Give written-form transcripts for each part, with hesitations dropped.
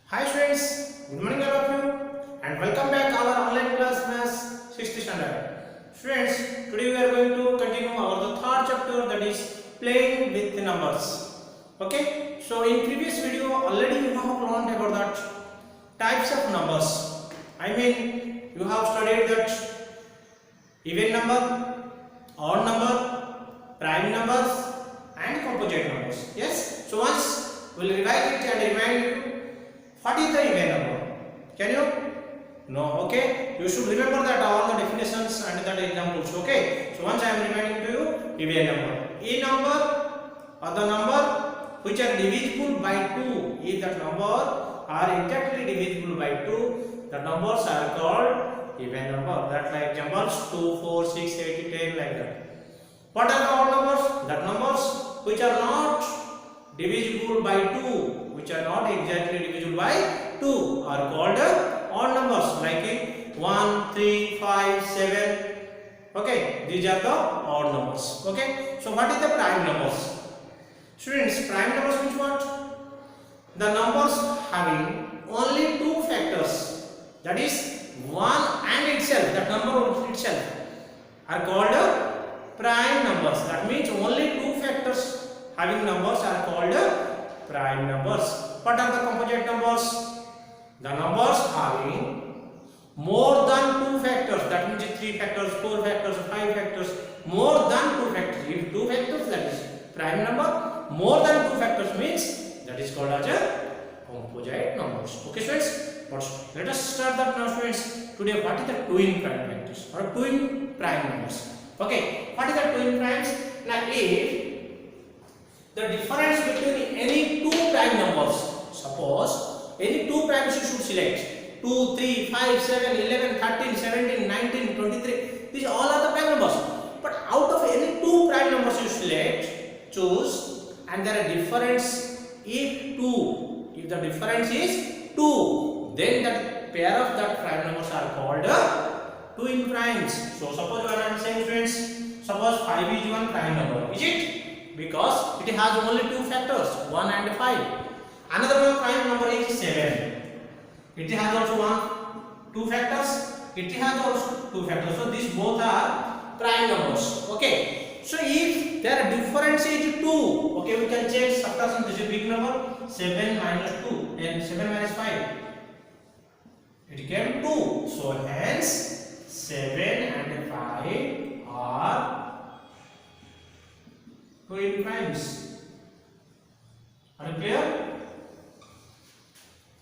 Hi students, good morning all of you and welcome back our online class Maths 6th standard. Students, today we are going to continue our the third chapter, that is playing with numbers. Okay, so in previous video already you have learned about that types of numbers. I mean you have studied that even number, odd number, prime numbers and composite numbers. Yes, so once we will revise it and remind you what is the even number. Can you? No. Okay, you should remember that all the definitions and the examples. Okay, so once I am reminding to you even number. A number or the number which are divisible by 2, if that number are exactly divisible by 2, the numbers are called even number. That like examples 2, 4, 6, 8, 10 like that. What are the odd numbers? That numbers which are not divisible by 2, which are not exactly divisible by 2 are called odd numbers, like 1, 3, 5, 7. Okay, these are the odd numbers. Okay, so what is the prime numbers? Students, prime numbers means what? The numbers having only two factors, that is 1 and itself, that number itself are called prime numbers. That means only two factors having numbers are called prime numbers. What are the composite numbers? The numbers having more than two factors, that means 3 factors, 4 factors, 5 factors, more than 2 factors. If 2 factors, that is prime number. More than 2 factors means that is called as a composite numbers. Okay students, let us start that now students. Today what is the twin prime factors or twin prime numbers? Okay, what is the twin primes? Now if the difference between any two prime numbers, suppose any two primes you should select 2, 3, 5, 7, 11, 13, 17, 19, 23, these all are the prime numbers. But out of any two prime numbers you select, choose, and there are difference if the difference is 2, then that pair of that prime numbers are called twin primes. So suppose I am saying friends, suppose 5 is one prime number, is it? Because it has only two factors, 1 and 5. Another one prime number is 7. It has also two factors. It has also two factors. So these both are prime numbers. Okay. So if their difference is 2, okay, we can check subtraction. This is a big number. 7 minus 2 and 7 minus 5. It became 2. So hence 7 and 5 are twin primes. Are you clear?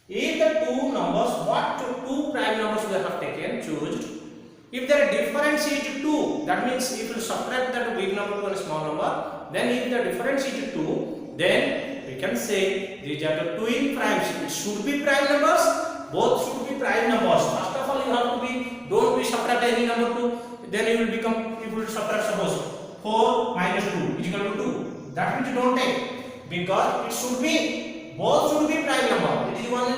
If the two numbers, what two prime numbers we have taken, choose. If their difference is 2, that means if you subtract that big number to a small number, then if the difference is 2, then we can say these are the twin primes. It should be prime numbers. Both should be prime numbers. First of all, you have to be, don't be subtract any number 2. Then you will become, you will subtract suppose 4 minus 2 is equal to 2. That means you don't take, because it should be, both should be prime number. It is one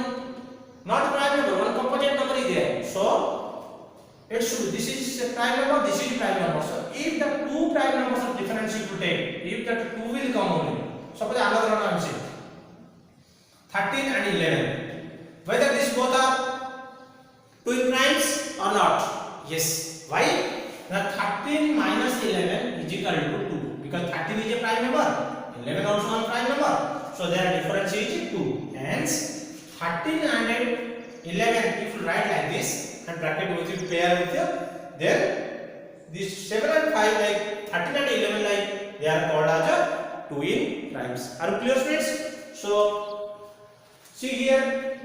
not prime number, one composite number is there. So it should, this is a prime number, this is prime number. So if the two prime numbers of difference you take, if that 2 will come only, suppose another one I am saying 13 and 11, whether these both are twin primes or not? Yes. Why? The 13 minus 11 is equal to 2, because 13 is a prime number, 11 also a prime number, so their difference is 2. Hence 13 and 11, if you write like this and bracket with it pair with you, then these 7 and 5 like 13 and 11 like they are called as a twin primes. Are you clear students? So see here,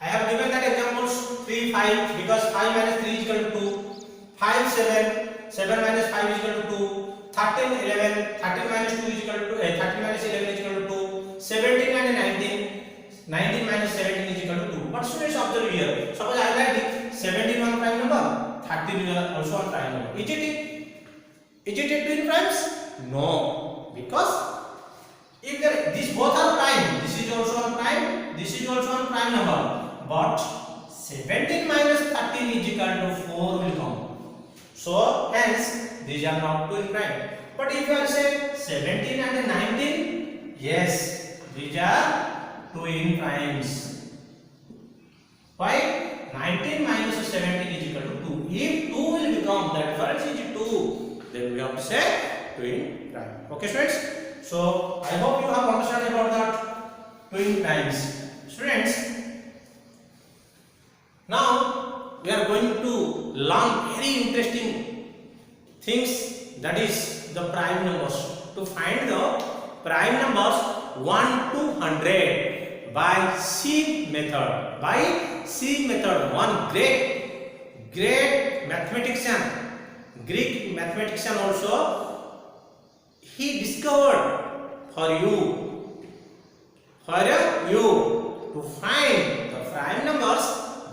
I have given that examples 3, 5, because 5 minus 3 is equal to 2, 5, 7, 7 minus 5 is equal to 2, 13, 11, 13 minus 2 is equal to 13 minus 11 is equal to 2, 17 and 19, 19 minus 17 is equal to 2. But students observe here, suppose I write 17 one prime number, 13 is also one prime number. Is it a twin primes? No, because if these both are prime, this is also one prime, this is also one prime number. But 17 minus 13 is equal to 4 will come. So hence these are not twin prime. But if you are saying 17 and 19, Yes, these are twin primes. Why? 19 minus 17 is equal to 2. If 2 will become, the difference is 2, then we have to say twin prime. Okay, students? So, I hope you have understood about that twin primes. Students, now we are going to learn very interesting things, that is the prime numbers. To find the prime numbers 1 to 100 by sieve method. By sieve method, one great mathematician, Greek mathematician also, he discovered for you to find the prime numbers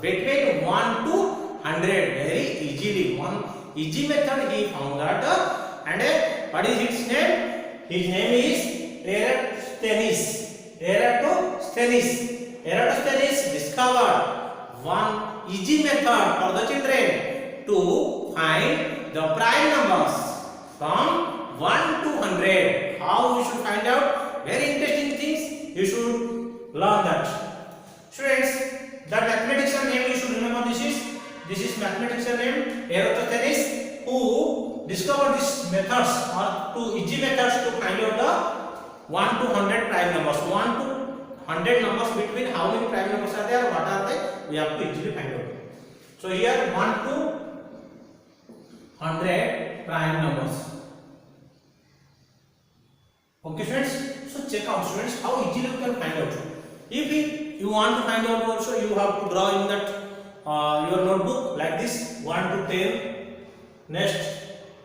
between 1 to 100 very easily. One easy method he found that, and what is its name? His name is Eratosthenes. Eratosthenes discovered one easy method for the children to find the prime numbers from 1 to 100. How we should find out? Very interesting things. You should learn that. Students, that mathematician name you should remember. This is mathematician name Eratosthenes, who discovered these methods or two easy methods to find out the 1 to 100 prime numbers. 1 to 100 numbers, between how many prime numbers are there, what are they, we have to easily find out. So here 1 to 100 prime numbers. Okay students, so check out students how easily you can find out. If you want to find out also, you have to draw in that your notebook like this 1 to 10, next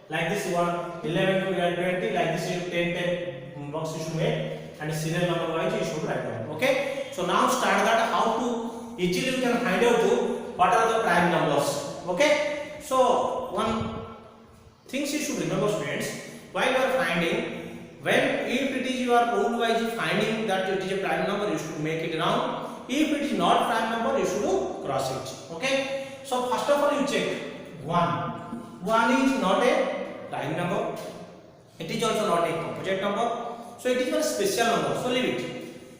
like this 11 to 20, like this 10 box you should make, and serial number wise you should write down. Okay, so now start that how to easily you can find out what are the prime numbers. Okay, so one things you should remember students, while you are finding, when if it is you are rule wise finding that it is a prime number, you should make it round. If it is not prime number, you should cross it. Okay, so first of all you check 1 is not a prime number, it is also not a composite number, so it is a special number, so leave it.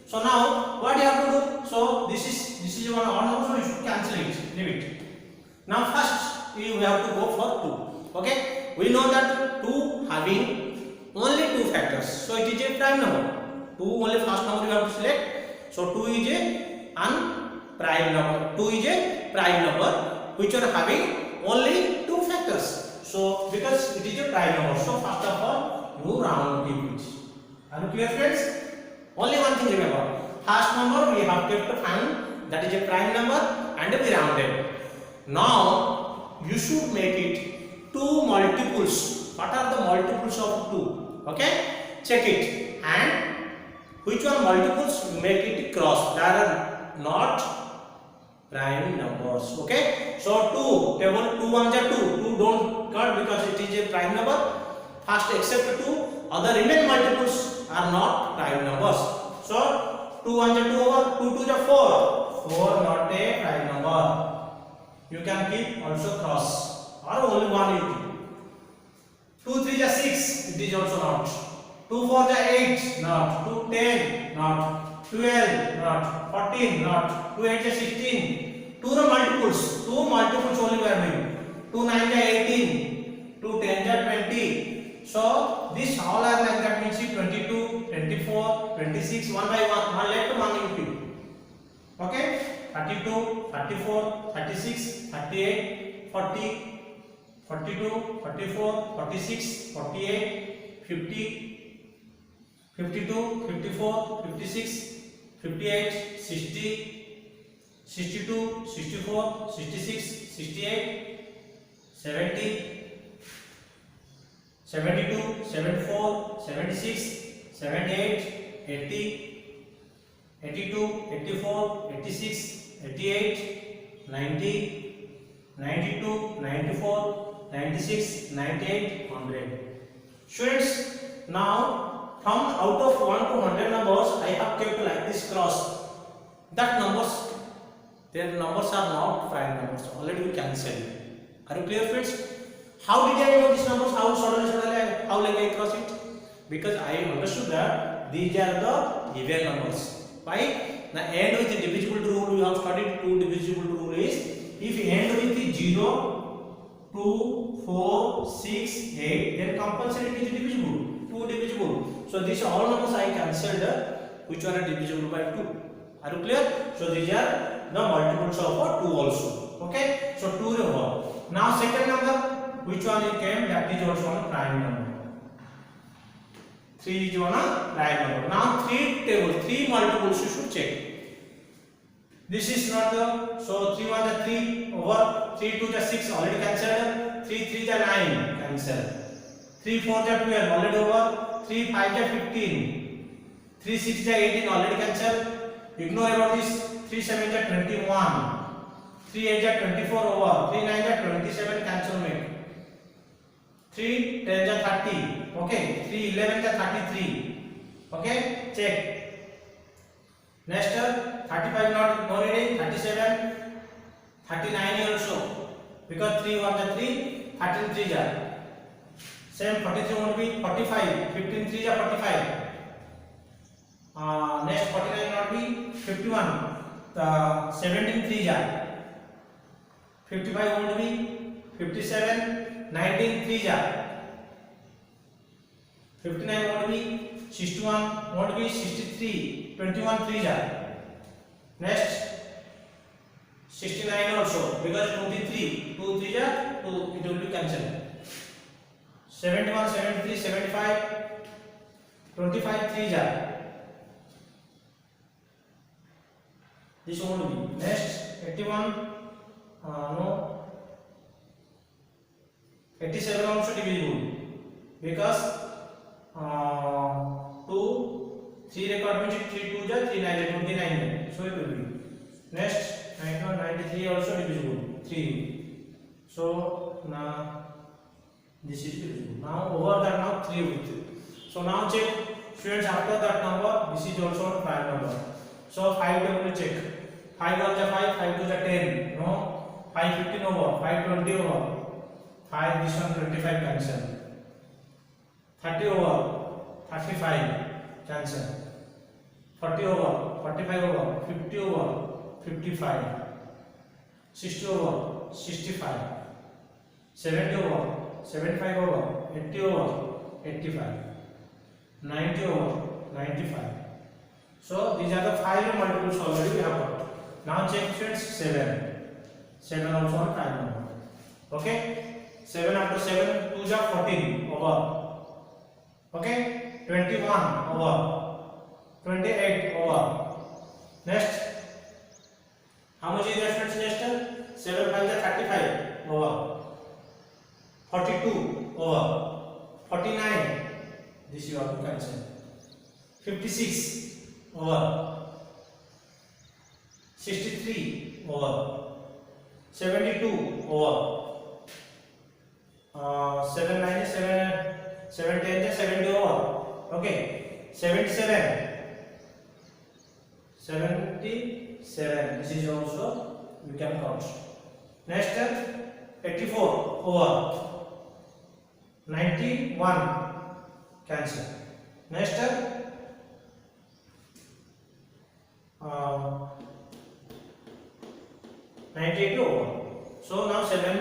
So now what you have to do, so this is one odd number, so you should cancel it, leave it. Now first you have to go for 2. Okay, we know that 2 having only 2 factors, so it is a prime number. 2 only first number you have to select, so 2 is a prime number. 2 is a prime number which are having only 2 factors. So because it is a prime number, so first of all you round it. Are you clear friends? Only one thing remember, first number we have to find, that is a prime number, and we rounded. Now you should make it 2 multiples. What are the multiples of 2? Okay, check it, and which one multiples you make it cross. There are not prime numbers. Okay, so 2 table 2 1 are 2. 2 don't cut because it is a prime number. First except 2, other remaining multiples are not prime numbers. So 2 1 are 2 over 2 2 are 4. 4 not a prime number. You can keep also cross or only one you keep. 2 3 are 6. It is also not. 2 4 are 8. Not. 2 10 not. 12 not. 14 not. 2 8 are 16. 2 are multiples. 2 multiples only we are doing. 2 9 are 18. 2 10 are 20. So this all are like that, means 22, 24, 26, 1 by 1 left, 1 you keep. Okay, 32, 34, 36, 38, 40, 42, 44, 46, 48, 50, 52, 54, 56, 58, 60, 62, 64, 66, 68, 70, 72, 74, 76, 78, 80, 82, 84, 86, 88, 90, 92, 94, 96, 98, 100. Students, now from out of 1 to 100 numbers, I have kept like this cross. That numbers, their numbers are not prime numbers. Already we cancel. Are you clear, friends? How did I know these numbers? How like I cross it? because I understood that these are the even numbers. Why? The end with the divisible rule we have studied. Two divisible rule is if end with the 0, 2, 4, 6, 8, then compulsory it is divisible. 2 divisible. So these all numbers I cancelled. Which one are divisible by 2? Are you clear? So these are the multiples of 2 also. Okay. So 2 over. Now second number, which one it came? That is also a prime number. 3 is one a prime number. Now 3 multiples you should check. This is not the, so 3 1 the 3 over, 3 2 the 6 already cancelled, 3 3 the 9 cancelled, 3 4 the 12 already over, 3 5 the 15, 3 6 the 18 already cancelled. Ignore about this. 3 7 the 21, 3 8 the 24 over, 3 9 the 27 cancel make, 3 10 the 30, okay, 3 11 the 33, okay, check. Next 35 not no reading, 37, 39 also, because 3 1 the 3, 13 3 the same, 43 won't be 45, 15 3 the 45. Next 49 not be 51, 17 3 ja, 55 won't be 57, 19 3 ja, 59 won't be 61, won't be 63, 21 3 ja. Next 69 also, because 23, 2 3 ja, 2 it will be cancelled. 71, 73, 75, 25 3 ja. This won't be. Next 81, no, 87 also divisible, because 2 3 record means 3 2 ja 3 9 29, so it will be. Next 93 also divisible, 3, so now this is divisible. Now over that now 3 with, so now check students, after that number this is also a prime number. So 5 will check. 5 1 the 5, 5 2 the 10, no, 5 15 over, 5 20 over, 5 this one 25 cancel, 30 over, 35 cancel, 40 over, 45 over, 50 over, 55, 60 over, 65, 70 over, 75 over, 80 over, 85, 90 over, 95. So these are the 5 multiples already we have got. Now check friends, 7 also a prime number. Okay, 7 after 7 2 is 14 over, okay, 21 over, 28 over. Next, how much is that friends? Next 7 5 is 35 over, 42 over, 49, this you have to cancel, 56 over, 63 over, 72 over, 7 9 is 7 10 is 70 over, okay, 77, 77, this is also we can count. Next 84 over, 91 cancel. Next 98 over. So now 7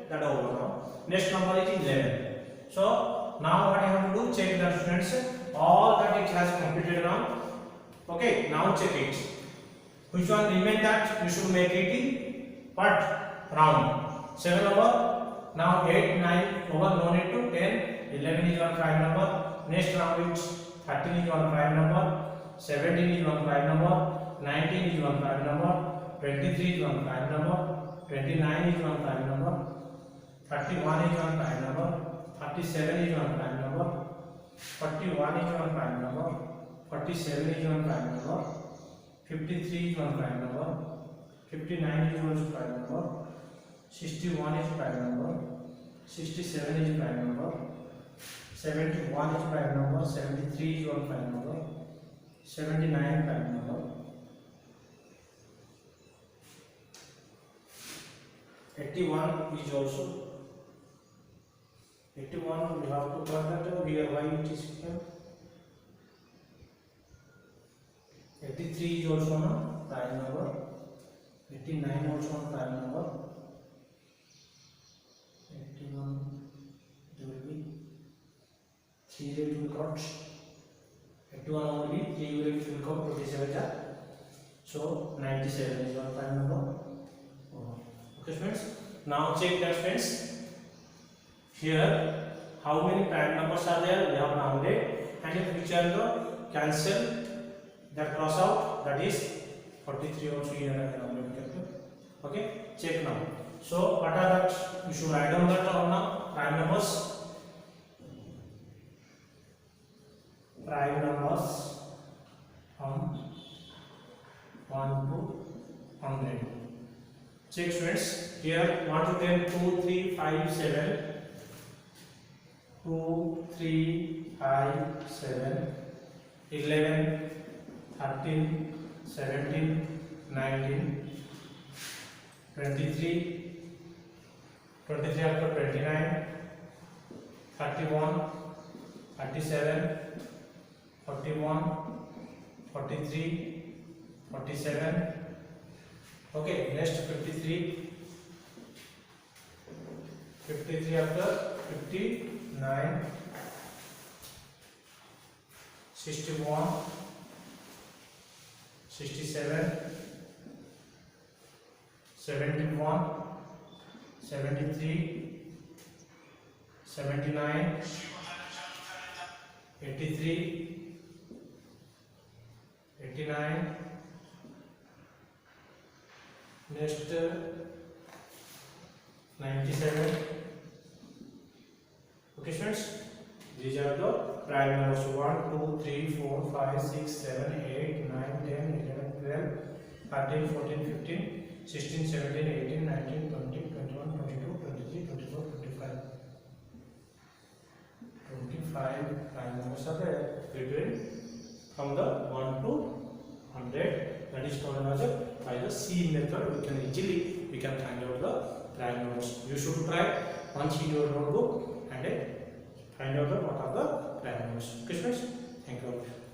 that over now. Next number is 11. So now what you have to do, check the students all that it has completed now. Okay, now check it. Which one remain that you should make it in what round? 7 over. Now 8 9 over, no need to 10. 11 is one prime number. Next round is 13 is one prime number. 17 is one prime number. 19 is one prime number. 23 is one prime number, 29 is one prime number, 31 is one prime number, 37 is one prime number, 41 is one prime number, 47 is one prime number, 53 is one prime number, 59 is one prime number, 61 is prime number, 67 is prime number, 71 is prime number, 73 is one prime number, 79 prime number, 81 is also 81 we have to convert here why it is here. 83 is also a prime number. 89 also a prime number. 81 it will be 3 it will cut. 81 only 3 will come 27. So 97 is our prime number. Okay friends. Now check that friends. Here how many prime numbers are there? We have rounded, and if which are the cancel that cross out, that is 43 also here I have rounded. Okay, check now. So what are that? You should write down that on now prime numbers. Prime numbers from 1 to 100. Check friends. Here 1 to 10, 2, 3, 5, 7. 2, 3, 5, 7, 11, 13, 17, 19, 23, 23 after 29, 31, 37, 41, 43, 47. Okay, next 53, 53 after 59, 61, 67, 71, 73, 79, 83, 89. Next 97. Okay friends, these are the prime numbers 1, 2, 3, 4, 5, 6, 7, 8, 9, 10, 11, 12, 13, 14, 15, 16, 17, 18, 19, 20, 21, 22, 23, 24, 25. 25 prime numbers are there between from the 1 to 100. That is called as by the C method. We can find out the prime numbers. You should try once in your notebook and find out what are the prime numbers. Okay friends, thank you.